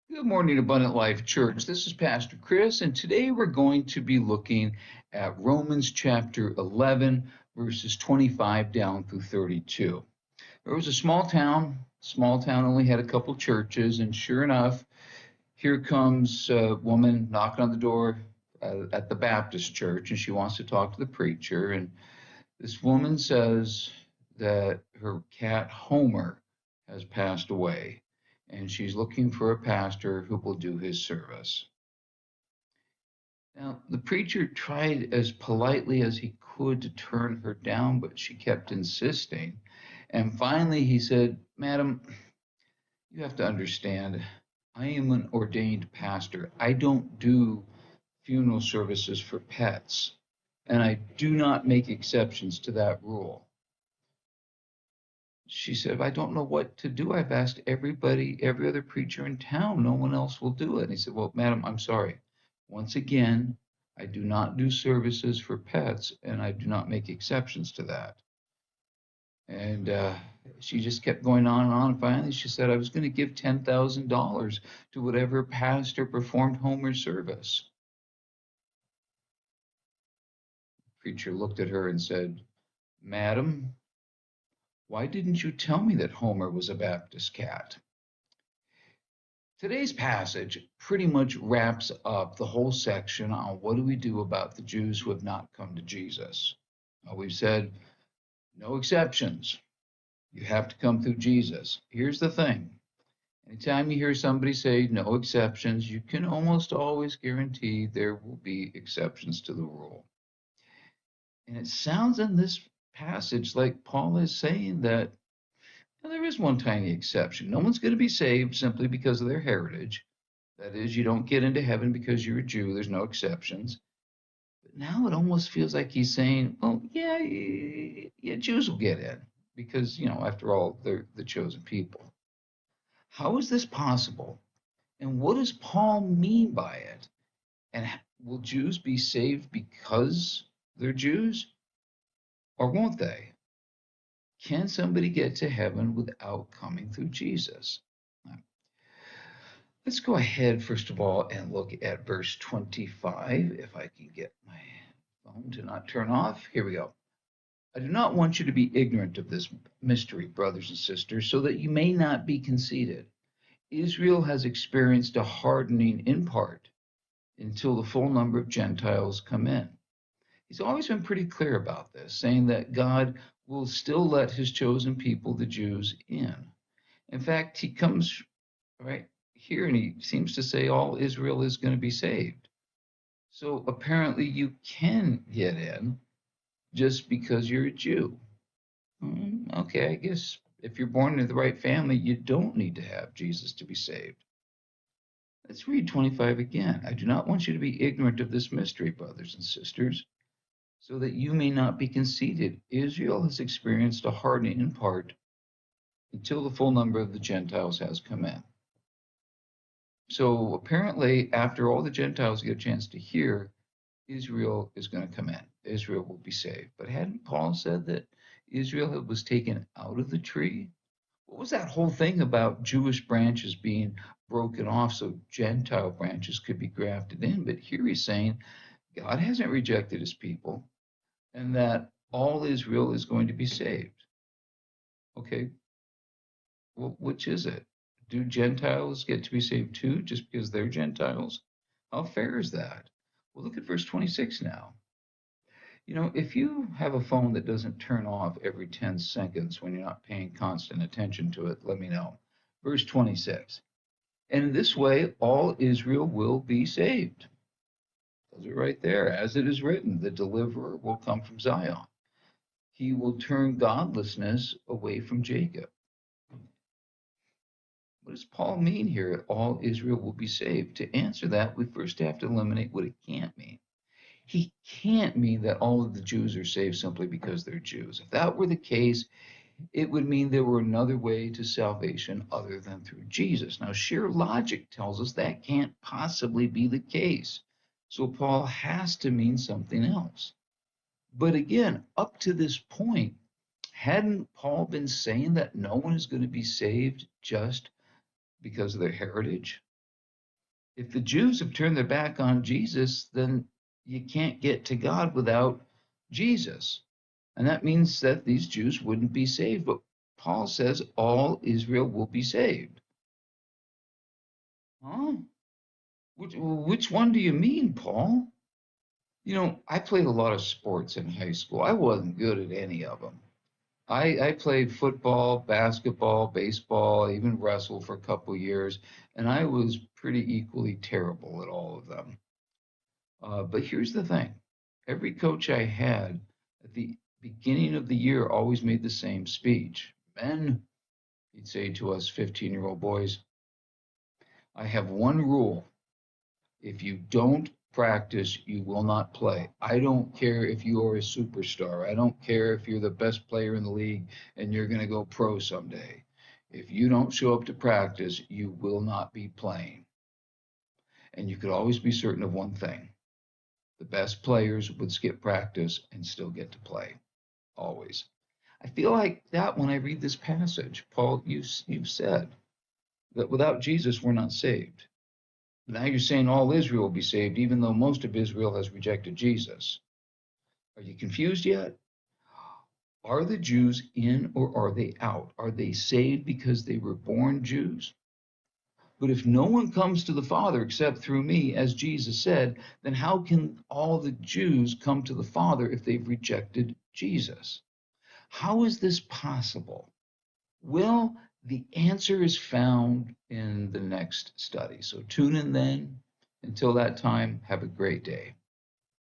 Good morning, Abundant Life Church. This is Pastor Chris, and today we're going to be looking at Romans chapter 11, verses 25 down through 32. There was a small town only had a couple churches, and sure enough, here comes a woman knocking on the door at the Baptist church, and she wants to talk to the preacher. And this woman says that her cat Homer has passed away, and she's looking for a pastor who will do his service. Now, the preacher tried as politely as he could to turn her down, but she kept insisting. And finally, he said, "Madam, you have to understand, I am an ordained pastor. I don't do funeral services for pets, and I do not make exceptions to that rule." She said, "I don't know what to do. I've asked everybody, every other preacher in town. No one else will do it." And he said, "Well, madam, I'm sorry. Once again, I do not do services for pets, and I do not make exceptions to that." And she just kept going on and on. Finally, she said, "I was going to give $10,000 to whatever pastor performed Homer's service." The preacher looked at her and said, "Madam, why didn't you tell me that Homer was a Baptist cat?" Today's passage pretty much wraps up the whole section on what do we do about the Jews who have not come to Jesus. We've said no exceptions. You have to come through Jesus. Here's the thing. Anytime you hear somebody say no exceptions, you can almost always guarantee there will be exceptions to the rule. And it sounds in this passage like Paul is saying that there is one tiny exception. No one's going to be saved simply because of their heritage. That is, you don't get into heaven because you're a Jew. There's no exceptions. But now it almost feels like he's saying, well, yeah, Jews will get in because, after all, they're the chosen people. How is this possible? And what does Paul mean by it? And will Jews be saved because they're Jews, or won't they? Can somebody get to heaven without coming through Jesus? Let's go ahead, first of all, and look at verse 25, if I can get my phone to not turn off. Here we go. "I do not want you to be ignorant of this mystery, brothers and sisters, so that you may not be conceited. Israel has experienced a hardening in part until the full number of Gentiles come in." He's always been pretty clear about this, saying that God will still let his chosen people, the Jews, in. In fact, he comes right here and he seems to say all Israel is going to be saved. So apparently you can get in just because you're a Jew. Okay, I guess if you're born into the right family, you don't need to have Jesus to be saved. Let's read 25 again. "I do not want you to be ignorant of this mystery, brothers and sisters, so that you may not be conceited. Israel has experienced a hardening in part until the full number of the Gentiles has come in." So apparently, after all the Gentiles get a chance to hear, Israel is going to come in. Israel will be saved. But hadn't Paul said that Israel was taken out of the tree? What was that whole thing about Jewish branches being broken off so Gentile branches could be grafted in? But here he's saying God hasn't rejected his people and that all Israel is going to be saved. Okay, well, which is it? Do Gentiles get to be saved too just because they're Gentiles? How fair is that? Well, look at verse 26 now. If you have a phone that doesn't turn off every 10 seconds when you're not paying constant attention to it, let me know. Verse 26. "And in this way, all Israel will be saved." Those are right there. "As it is written, the deliverer will come from Zion. He will turn godlessness away from Jacob." What does Paul mean here? All Israel will be saved. To answer that, we first have to eliminate what it can't mean. He can't mean that all of the Jews are saved simply because they're Jews. If that were the case, it would mean there were another way to salvation other than through Jesus. Now, sheer logic tells us that can't possibly be the case. So Paul has to mean something else. But again, up to this point, hadn't Paul been saying that no one is going to be saved just because of their heritage? If the Jews have turned their back on Jesus, then you can't get to God without Jesus. And that means that these Jews wouldn't be saved. But Paul says all Israel will be saved. Huh? Which one do you mean, Paul? I played a lot of sports in high school. I wasn't good at any of them. I played football, basketball, baseball, I even wrestled for a couple of years, and I was pretty equally terrible at all of them. But here's the thing. Every coach I had at the beginning of the year always made the same speech. Men, he'd say to us 15-year-old boys, I have one rule. If you don't practice, you will not play. I don't care if you are a superstar. I don't care if you're the best player in the league and you're going to go pro someday. If you don't show up to practice, you will not be playing. And you could always be certain of one thing. The best players would skip practice and still get to play. Always. I feel like that when I read this passage. Paul, you've said that without Jesus, we're not saved. Now you're saying all Israel will be saved, even though most of Israel has rejected Jesus. Are you confused yet? Are the Jews in or are they out? Are they saved because they were born Jews? But if no one comes to the Father except through me, as Jesus said, then how can all the Jews come to the Father if they've rejected Jesus? How is this possible? Well, the answer is found in the next study. So tune in then. Until that time, have a great day.